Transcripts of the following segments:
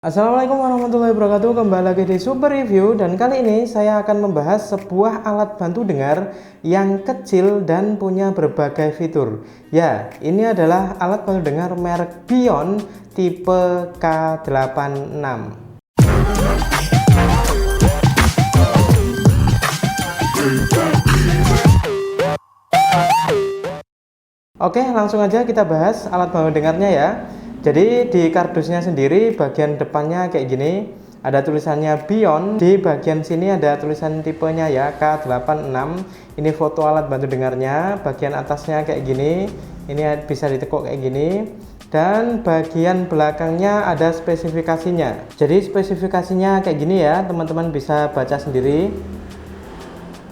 Assalamualaikum warahmatullahi wabarakatuh. Kembali lagi di Super Review, dan kali ini saya akan membahas sebuah alat bantu dengar yang kecil dan punya berbagai fitur. Ya, ini adalah alat bantu dengar merek Bion tipe K86. Oke, langsung aja kita bahas alat bantu dengarnya ya. Jadi di kardusnya sendiri bagian depannya kayak gini, ada tulisannya Bion. Di bagian sini ada tulisan tipenya ya, K86. Ini foto alat bantu dengarnya. Bagian atasnya kayak gini, ini bisa ditekuk kayak gini. Dan bagian belakangnya ada spesifikasinya. Jadi spesifikasinya kayak gini ya, teman-teman bisa baca sendiri.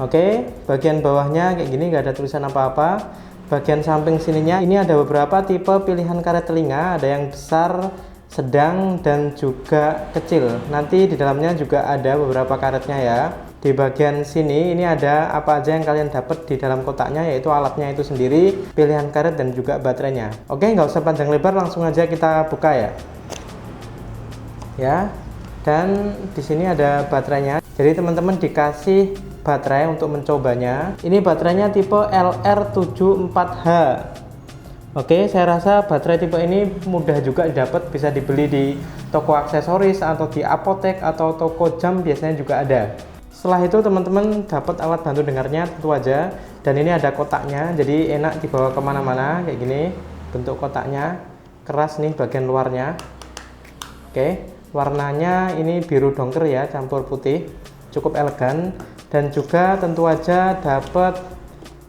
Oke, bagian bawahnya kayak gini, nggak ada tulisan apa-apa. Bagian samping sininya ini ada beberapa tipe pilihan karet telinga, ada yang besar, sedang, dan juga kecil. Nanti di dalamnya juga ada beberapa karetnya ya. Di bagian sini ini ada apa aja yang kalian dapat di dalam kotaknya, yaitu alatnya itu sendiri, pilihan karet, dan juga baterainya. Oke, nggak usah panjang lebar, langsung aja kita buka ya. Ya, dan di sini ada baterainya. Jadi teman-teman dikasih baterai untuk mencobanya. Ini baterainya tipe LR74H. Oke, saya rasa baterai tipe ini mudah juga didapat, bisa dibeli di toko aksesoris atau di apotek atau toko jam, biasanya juga ada. Setelah itu teman-teman dapat alat bantu dengarnya tentu aja, dan ini ada kotaknya, jadi enak dibawa kemana-mana kayak gini. Bentuk kotaknya keras nih bagian luarnya. Oke, warnanya ini biru dongker ya, campur putih, cukup elegan. Dan juga tentu aja dapat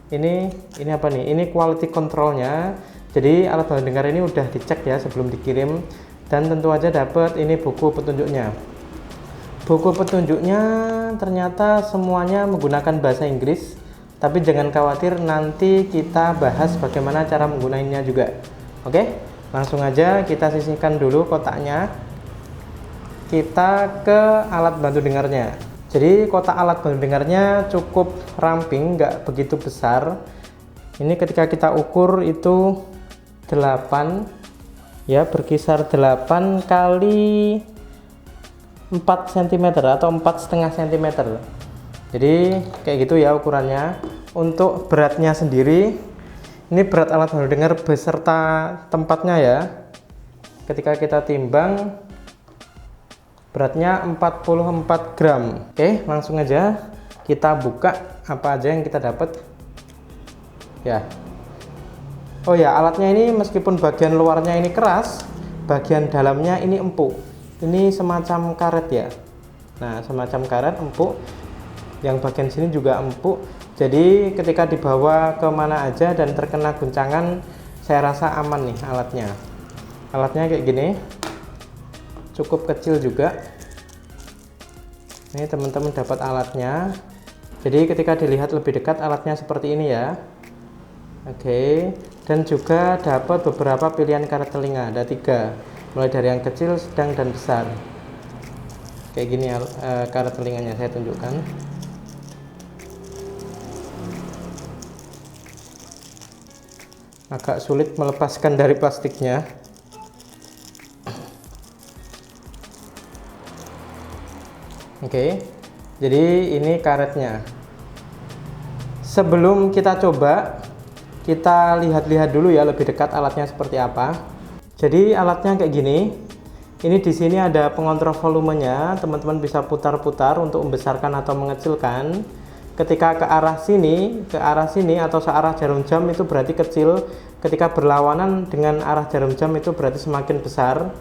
ini apa nih, ini quality controlnya. Jadi alat bantu dengar ini udah dicek ya sebelum dikirim. Dan tentu aja dapat ini buku petunjuknya. Buku petunjuknya ternyata semuanya menggunakan bahasa Inggris, tapi jangan khawatir, nanti kita bahas bagaimana cara menggunakannya juga. Oke, langsung aja kita sisihkan dulu kotaknya. Kita ke alat bantu dengarnya. Jadi kotak alat bantu dengarnya cukup ramping, nggak begitu besar. Ini ketika kita ukur itu 8 ya, berkisar 8 kali 4 cm atau 4,5 cm. Jadi kayak gitu ya ukurannya. Untuk beratnya sendiri, ini berat alat bantu dengar beserta tempatnya ya. Ketika kita timbang, beratnya 44 gram. Oke, langsung aja kita buka apa aja yang kita dapat ya. Oh ya, alatnya ini meskipun bagian luarnya ini keras, bagian dalamnya ini empuk. Ini semacam karet ya. Nah, semacam karet empuk. Yang bagian sini juga empuk. Jadi ketika dibawa kemana aja dan terkena guncangan, saya rasa aman nih alatnya. Alatnya kayak gini, cukup kecil juga. Ini teman-teman dapat alatnya. Jadi ketika dilihat lebih dekat, alatnya seperti ini ya. Oke, dan juga dapat beberapa pilihan karet telinga, ada 3, mulai dari yang kecil, sedang, dan besar. Kayak gini ya, karet telinganya saya tunjukkan. Agak sulit melepaskan dari plastiknya. Oke, jadi ini karetnya. Sebelum kita coba, kita lihat-lihat dulu ya lebih dekat alatnya seperti apa. Jadi alatnya kayak gini. Ini di sini ada pengontrol volumenya. Teman-teman bisa putar-putar untuk membesarkan atau mengecilkan. Ketika ke arah sini atau searah jarum jam itu berarti kecil. Ketika berlawanan dengan arah jarum jam itu berarti semakin besar.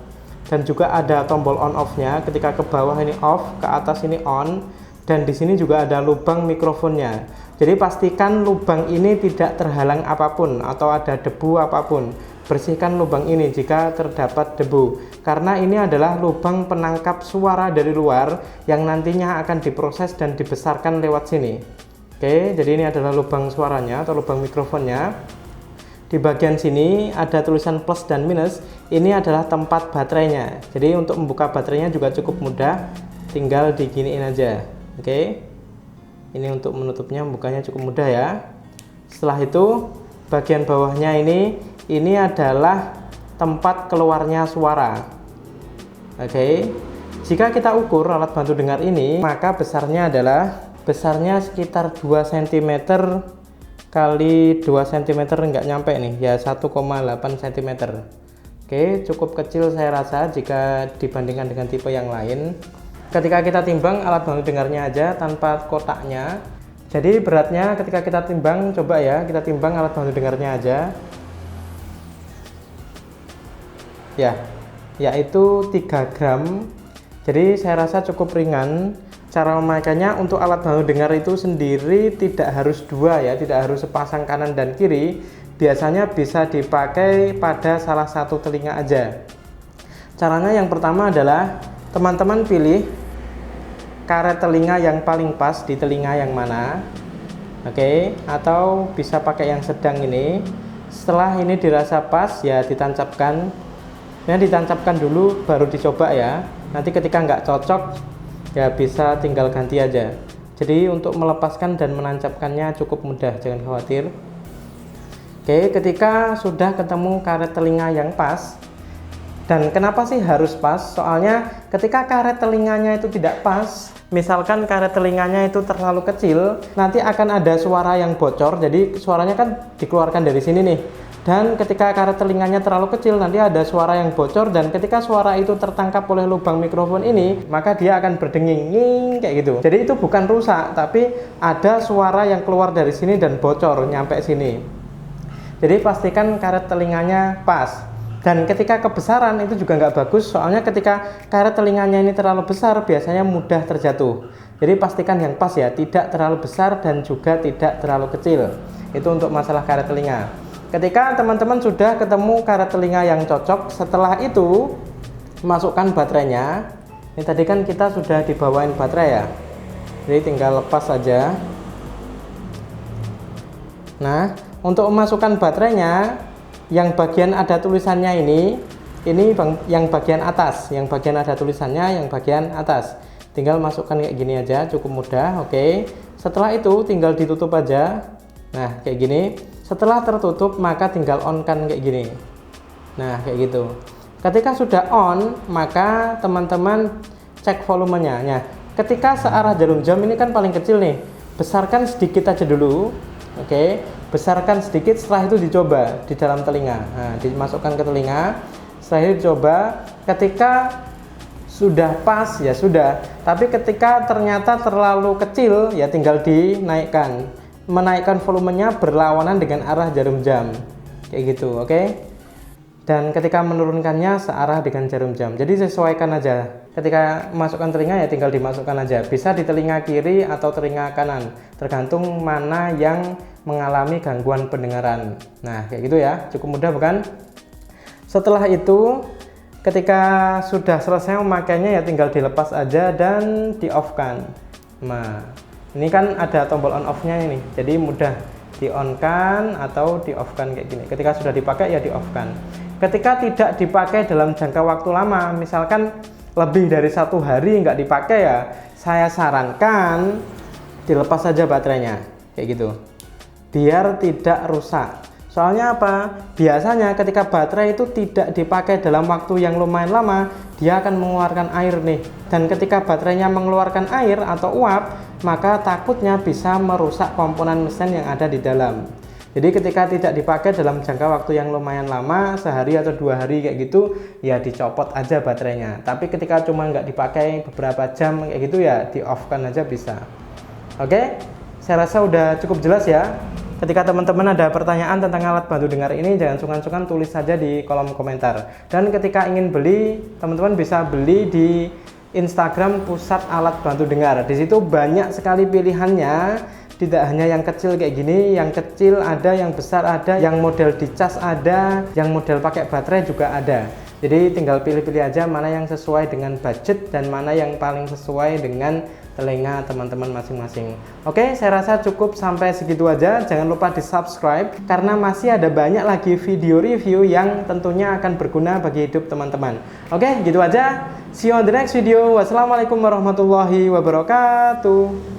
Dan juga ada tombol on off-nya. Ketika ke bawah ini off, ke atas ini on, dan di sini juga ada lubang mikrofonnya. Jadi pastikan lubang ini tidak terhalang apapun atau ada debu apapun. Bersihkan lubang ini jika terdapat debu, karena ini adalah lubang penangkap suara dari luar yang nantinya akan diproses dan dibesarkan lewat sini. Oke, jadi ini adalah lubang suaranya atau lubang mikrofonnya. Di bagian sini ada tulisan plus dan minus. Ini adalah tempat baterainya. Jadi untuk membuka baterainya juga cukup mudah, tinggal diginiin aja. Oke, ini untuk menutupnya, membukanya cukup mudah ya. Setelah itu bagian bawahnya ini adalah tempat keluarnya suara. Oke. Jika kita ukur alat bantu dengar ini, maka besarnya sekitar 2 cm kali 2 cm, nggak nyampe nih ya, 1,8 cm. Oke, cukup kecil saya rasa jika dibandingkan dengan tipe yang lain. Ketika kita timbang alat bantu dengarnya aja tanpa kotaknya, jadi beratnya ketika kita timbang, coba ya kita timbang alat bantu dengarnya aja ya, yaitu 3 gram. Jadi saya rasa cukup ringan. Cara memakainya untuk alat bantu dengar itu sendiri tidak harus dua ya, tidak harus sepasang kanan dan kiri. Biasanya bisa dipakai pada salah satu telinga aja. Caranya yang pertama adalah teman-teman pilih karet telinga yang paling pas di telinga yang mana. Oke, atau bisa pakai yang sedang ini. Setelah ini dirasa pas ya ditancapkan. Nah, ditancapkan dulu baru dicoba ya. Nanti ketika nggak cocok ya bisa tinggal ganti aja. Jadi untuk melepaskan dan menancapkannya cukup mudah, jangan khawatir. Oke, ketika sudah ketemu karet telinga yang pas, dan kenapa sih harus pas? Soalnya ketika karet telinganya itu tidak pas, misalkan karet telinganya itu terlalu kecil, nanti akan ada suara yang bocor. Jadi suaranya kan dikeluarkan dari sini nih. Dan ketika karet telinganya terlalu kecil, nanti ada suara yang bocor, dan ketika suara itu tertangkap oleh lubang mikrofon ini, maka dia akan berdenging kayak gitu. Jadi itu bukan rusak, tapi ada suara yang keluar dari sini dan bocor nyampe sini. Jadi pastikan karet telinganya pas. Dan ketika kebesaran itu juga nggak bagus, soalnya ketika karet telinganya ini terlalu besar biasanya mudah terjatuh. Jadi pastikan yang pas ya, tidak terlalu besar dan juga tidak terlalu kecil. Itu untuk masalah karet telinga. Ketika teman-teman sudah ketemu karet telinga yang cocok, setelah itu masukkan baterainya. Ini tadi kan kita sudah dibawain baterai ya, jadi tinggal lepas saja. Nah, untuk memasukkan baterainya, yang bagian ada tulisannya ini yang bagian atas, yang bagian ada tulisannya, yang bagian atas. Tinggal masukkan kayak gini aja, cukup mudah. Oke, setelah itu tinggal ditutup aja. Nah, kayak gini. Setelah tertutup maka tinggal on kan kayak gini. Nah, kayak gitu. Ketika sudah on, maka teman-teman cek volumenya. Nah, ketika searah jarum jam ini kan paling kecil nih, besarkan sedikit aja dulu. Oke, besarkan sedikit, setelah itu dicoba di dalam telinga. Nah, dimasukkan ke telinga, setelah itu dicoba. Ketika sudah pas ya sudah, tapi ketika ternyata terlalu kecil ya tinggal dinaikkan. Menaikkan volumenya berlawanan dengan arah jarum jam kayak gitu. Oke, dan ketika menurunkannya searah dengan jarum jam. Jadi sesuaikan aja, ketika masukkan telinga ya tinggal dimasukkan aja, bisa di telinga kiri atau telinga kanan, tergantung mana yang mengalami gangguan pendengaran. Nah, kayak gitu ya, cukup mudah bukan? Setelah itu ketika sudah selesai memakainya ya tinggal dilepas aja dan di off kan. Nah, ini kan ada tombol on off nya ini, jadi mudah di on kan atau di off kan kayak gini. Ketika sudah dipakai ya di off kan. Ketika tidak dipakai dalam jangka waktu lama, misalkan lebih dari 1 hari nggak dipakai ya, saya sarankan dilepas saja baterainya kayak gitu, biar tidak rusak. Soalnya apa? Biasanya ketika baterai itu tidak dipakai dalam waktu yang lumayan lama, dia akan mengeluarkan air nih. Dan ketika baterainya mengeluarkan air atau uap, maka takutnya bisa merusak komponen mesin yang ada di dalam. Jadi ketika tidak dipakai dalam jangka waktu yang lumayan lama, sehari atau 2 hari kayak gitu, ya dicopot aja baterainya. Tapi ketika cuma nggak dipakai beberapa jam kayak gitu ya di off kan aja bisa. Oke, saya rasa udah cukup jelas ya. Ketika teman-teman ada pertanyaan tentang alat bantu dengar ini, jangan sungkan-sungkan tulis saja di kolom komentar. Dan ketika ingin beli, teman-teman bisa beli di Instagram Pusat Alat Bantu Dengar. Di situ banyak sekali pilihannya, tidak hanya yang kecil kayak gini, yang kecil ada, yang besar ada, yang model dicas ada, yang model pakai baterai juga ada. Jadi tinggal pilih-pilih aja mana yang sesuai dengan budget dan mana yang paling sesuai dengan telinga teman-teman masing-masing. Oke, saya rasa cukup sampai segitu aja. Jangan lupa di subscribe karena masih ada banyak lagi video review yang tentunya akan berguna bagi hidup teman-teman. Oke, gitu aja. See you on the next video. Wassalamualaikum warahmatullahi wabarakatuh.